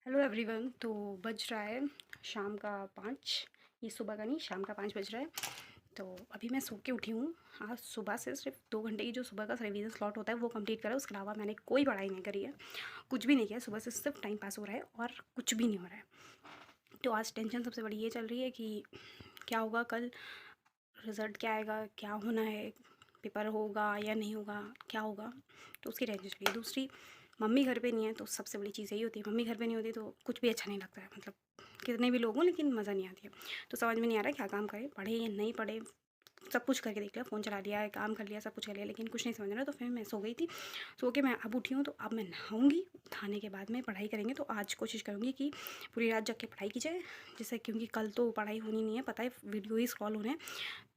Hello everyone. तो बज रहा है शाम का 5। ये सुबह का नहीं, शाम का 5 बज रहा है। तो अभी मैं सो के उठी हूँ। आज सुबह से सिर्फ 2 घंटे की जो सुबह का रिवीजन स्लॉट होता है वो कंप्लीट करा। उसके अलावा मैंने कोई पढ़ाई नहीं करी है, कुछ भी नहीं किया। सुबह से सिर्फ टाइम पास हो रहा है और कुछ भी नहीं हो रहा है। तो आज टेंशन सबसे बड़ी ये चल रही है कि क्या होगा कल, रिज़ल्ट क्या आएगा, क्या होना है, पेपर होगा या नहीं होगा, क्या होगा। तो उसकी टेंशन चल रही है। दूसरी, मम्मी घर पे नहीं है, तो सबसे बड़ी चीज़ यही होती है। मम्मी घर पे नहीं होती तो कुछ भी अच्छा नहीं लगता है, मतलब कितने भी लोग हों लेकिन मज़ा नहीं आती है। तो समझ में नहीं आ रहा क्या काम करें, पढ़े या नहीं पढ़े। सब कुछ करके देख लिया, फ़ोन चला लिया, काम कर लिया, सब कुछ कर लिया, लेकिन कुछ नहीं समझ रहा। तो फिर मैं सो गई थी। सो के मैं अब उठी हूँ, तो अब मैं नहाऊँगी। नहाने के बाद में पढ़ाई करेंगे। तो आज कोशिश करूँगी कि पूरी रात जग के पढ़ाई की जाए, जिससे क्योंकि कल तो पढ़ाई होनी नहीं है, पता है, वीडियो ही स्क्रॉल होने हैं।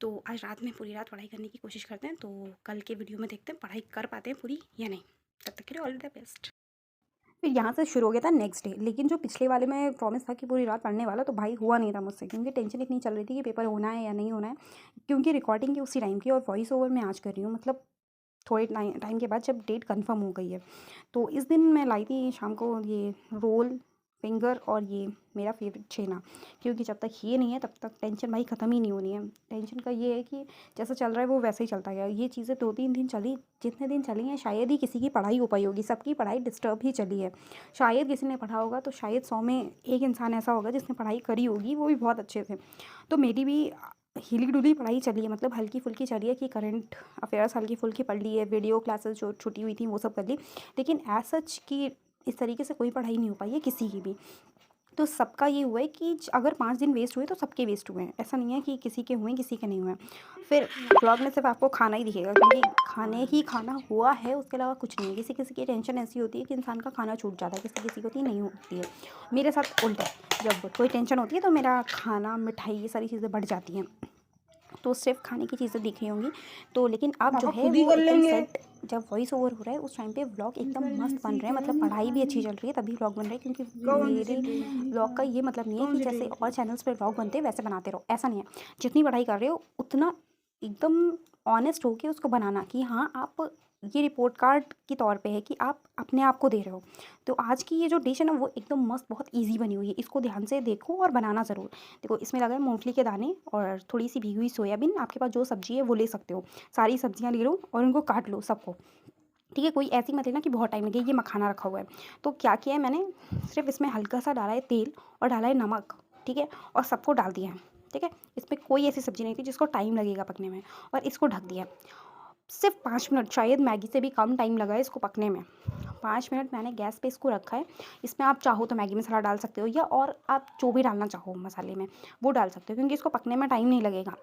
तो आज रात में पूरी रात पढ़ाई करने की कोशिश करते हैं। तो कल के वीडियो में देखते हैं पढ़ाई कर पाते हैं पूरी या नहीं। तब तक के लिए ऑल द बेस्ट। फिर यहाँ से शुरू हो गया था नेक्स्ट डे। लेकिन जो पिछले वाले में प्रॉमिस था कि पूरी रात पढ़ने वाला, तो भाई हुआ नहीं था मुझसे, क्योंकि टेंशन इतनी चल रही थी कि पेपर होना है या नहीं होना है। क्योंकि रिकॉर्डिंग की उसी टाइम की और वॉइस ओवर मैं आज कर रही हूँ, मतलब थोड़े टाइम के बाद जब डेट कंफर्म हो गई है। तो इस दिन मैं लाई थी शाम को ये रोल, फिंगर और ये मेरा फेवरेट छेना। क्योंकि जब तक ये नहीं है तब तक टेंशन भाई ख़त्म ही नहीं होनी है। टेंशन का ये है कि जैसा चल रहा है वो वैसे ही चलता गया। ये चीज़ें 2-3 दिन चली, जितने दिन चली हैं शायद ही किसी की पढ़ाई हो पाई होगी। सबकी पढ़ाई डिस्टर्ब ही चली है। शायद किसी ने पढ़ा होगा तो शायद 100 में एक इंसान ऐसा होगा जिसने पढ़ाई करी होगी, वो भी बहुत अच्छे से। तो मेरी भी हिली डुली पढ़ाई चली है, मतलब हल्की फुल्की चली है कि करंट अफेयर्स हल्की फुल्की पढ़ ली है, वीडियो क्लासेस जो छुट्टी हुई थी वो सब कर ली। लेकिन एज सच कि इस तरीके से कोई पढ़ाई नहीं हो पाई है किसी की भी। तो सबका ये हुआ है कि अगर 5 दिन वेस्ट हुए तो सबके वेस्ट हुए हैं। ऐसा नहीं है कि किसी के हुए किसी के नहीं हुए हैं। फिर ब्लॉग में सिर्फ आपको खाना ही दिखेगा, क्योंकि खाने ही खाना हुआ है, उसके अलावा कुछ नहीं है। किसी किसी की टेंशन ऐसी होती है कि इंसान का खाना छूट जाता है, किसी किसी को नहीं होती है। मेरे साथ उल्टा है, जब कोई टेंशन होती है तो मेरा खाना, मिठाई, ये सारी चीज़ें बढ़ जाती हैं। तो सिर्फ खाने की चीज़ें दिख रही होंगी। तो लेकिन अब जो है वो एकदम सेट, जब वॉइस ओवर हो रहा है उस टाइम पे व्लॉग एकदम मस्त बन रहे हैं। मतलब पढ़ाई भी अच्छी चल रही है तभी व्लॉग बन रहे हैं। क्योंकि मेरे व्लॉग का ये मतलब नहीं है कि जैसे और चैनल्स पे व्लॉग बनते हैं वैसे बनाते रहो, ऐसा नहीं है। जितनी पढ़ाई कर रहे हो उतना एकदम ऑनेस्ट होके उसको बनाना कि हाँ आप, ये रिपोर्ट कार्ड के तौर पे है कि आप अपने आप को दे रहे हो। तो आज की ये जो डिश है ना वो एकदम मस्त, बहुत इजी बनी हुई है। इसको ध्यान से देखो और बनाना ज़रूर। देखो इसमें लगा है मूंगफली के दाने और थोड़ी सी भीगी हुई सोयाबीन। आपके पास जो सब्जी है वो ले सकते हो, सारी सब्जियां ले लो और उनको काट लो सबको। ठीक है, कोई ऐसी मत लेना कि बहुत टाइम लगे। ये मखाना रखा हुआ है। तो क्या किया है मैंने, सिर्फ इसमें हल्का सा डाला है तेल और डाला है नमक, ठीक है, और सबको डाल दिया है। ठीक है, इसमें कोई ऐसी सब्ज़ी नहीं थी जिसको टाइम लगेगा पकने में, और इसको ढक दिया। सिर्फ 5 मिनट, शायद मैगी से भी कम टाइम लगा है इसको पकने में। 5 मिनट मैंने गैस पे इसको रखा है। इसमें आप चाहो तो मैगी मसाला डाल सकते हो, या और आप जो भी डालना चाहो मसाले में वो डाल सकते हो, क्योंकि इसको पकने में टाइम नहीं लगेगा।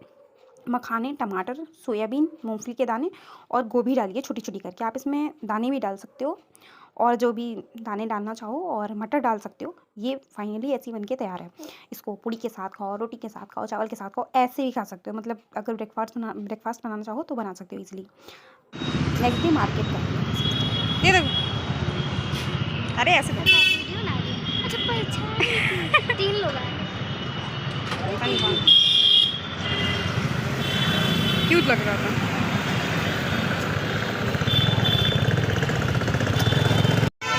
मखाने, टमाटर, सोयाबीन, मूंगफली के दाने और गोभी डालिए छोटी छोटी करके। आप इसमें दाने भी डाल सकते हो, और जो भी दाने डालना चाहो, और मटर डाल सकते हो। ये फाइनली ऐसी बनके तैयार है। इसको पूड़ी के साथ खाओ, रोटी के साथ खाओ, चावल के साथ खाओ, ऐसे ही खा सकते हो। मतलब अगर ब्रेकफास्ट बनाना चाहो तो बना सकते हो इजीली। नेक्स्ट डे मार्केट का ये देखो, अरे ऐसे वीडियो ना रही। अच्छा पहचान 3 लोग आए। क्यूट लग रहा था।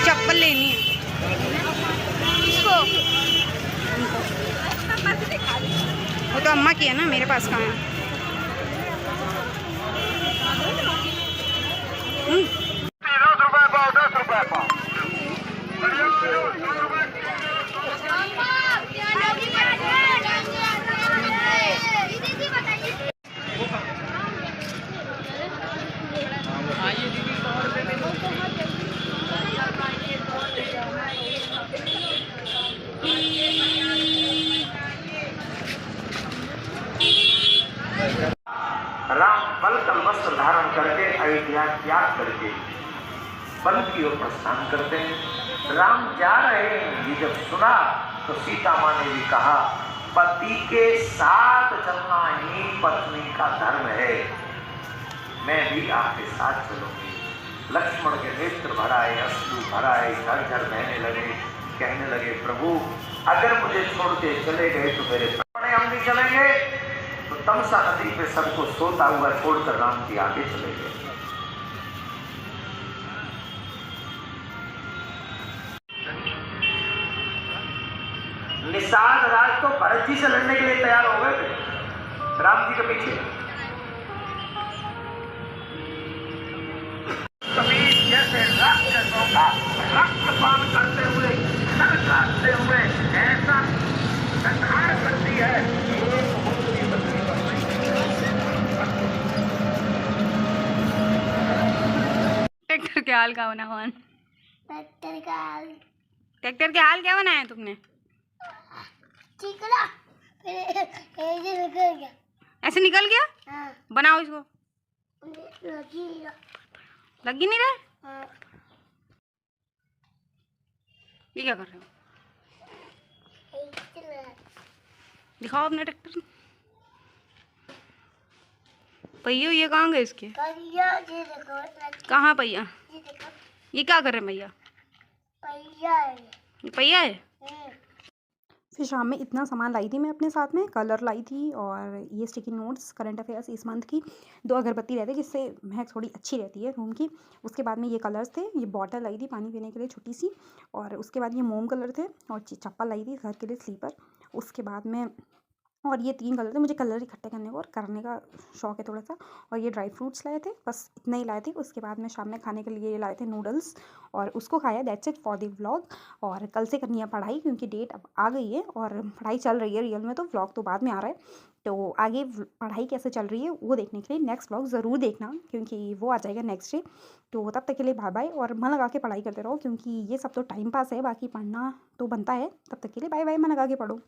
चप्पल लेनी है इसको वो तो अम्मा की है ना, मेरे पास कहाँ है। राम बल कल वस्त्र धारण करके अयोध्या त्याग करके वन की ओर प्रस्थान करते हैं। राम जा रहे हैं, ये जब सुना तो सीता माँ ने भी कहा, पति के साथ चलना ही पत्नी का धर्म है, मैं भी आपके साथ चलूंगी। लक्ष्मण के नेत्र भराए, अश्रु भराए, झरझर बहने लगे। कहने लगे, प्रभु अगर मुझे छोड़ के चले गए तो मेरे प्राण हम भी चलेंगे। तो तमसा नदी पे सबको सोता हुआ छोड़कर राम जी आगे चले गए। निषाद राज तो भरत जी से लड़ने के लिए तैयार हो गए थे राम जी के पीछे। कभी जैसे राक्षसों का रक्तपान करते हुए, सर काटते हुए ऐसा संहार करती है कि एक होती बदली बन गई। ट्रैक्टर के हाल का बना हुआ ट्रैक्टर का ट्रैक्टर के हाल क्या बनाया तुमने? चिकना फिर ऐसे निकल गया। ऐसे निकल गया? हाँ बनाओ इसको। लगी लग ही नहीं रहा। हाँ ये क्या कर रहे हो? ऐसे लगा। दिखाओ अपना ट्रैक्टर। पहिया ये कहाँ गए इसके? पहिया ये देखो, कहाँ पहिया? ये देखो ये क्या कर रहे हैं भैया? पहिया है ये पहिया है। हम्म। फिर शाम में इतना सामान लाई थी मैं अपने साथ में, कलर लाई थी और ये स्टिकी नोट्स, करंट अफेयर्स इस मंथ की, 2 अगरबत्ती रहते जिससे महक थोड़ी अच्छी रहती है रूम की। उसके बाद में ये कलर्स थे, ये बॉटल लाई थी पानी पीने के लिए छोटी सी, और उसके बाद ये मोम कलर थे और चप्पल लाई थी घर के लिए स्लीपर। उसके बाद में और ये 3 कलर थे, मुझे कलर इकट्ठे करने को और करने का शौक है थोड़ा सा। और ये ड्राई फ्रूट्स लाए थे, बस इतना ही लाए थे। उसके बाद में शाम में खाने के लिए ये लाए थे नूडल्स और उसको खाया। That's it for the vlog. और कल से करनी है पढ़ाई क्योंकि डेट अब आ गई है और पढ़ाई चल रही है रियल में, तो व्लॉग तो बाद में आ रहा है। तो आगे पढ़ाई कैसे चल रही है वो देखने के लिए नेक्स्ट व्लॉग ज़रूर देखना क्योंकि वो आ जाएगा नेक्स्ट डे। तो तब तक के लिए बाय बाय और मन लगा के पढ़ाई करते रहो क्योंकि ये सब तो टाइम पास है, बाकी पढ़ना तो बनता है। तब तक के लिए बाय बाय, मन लगा के पढ़ो।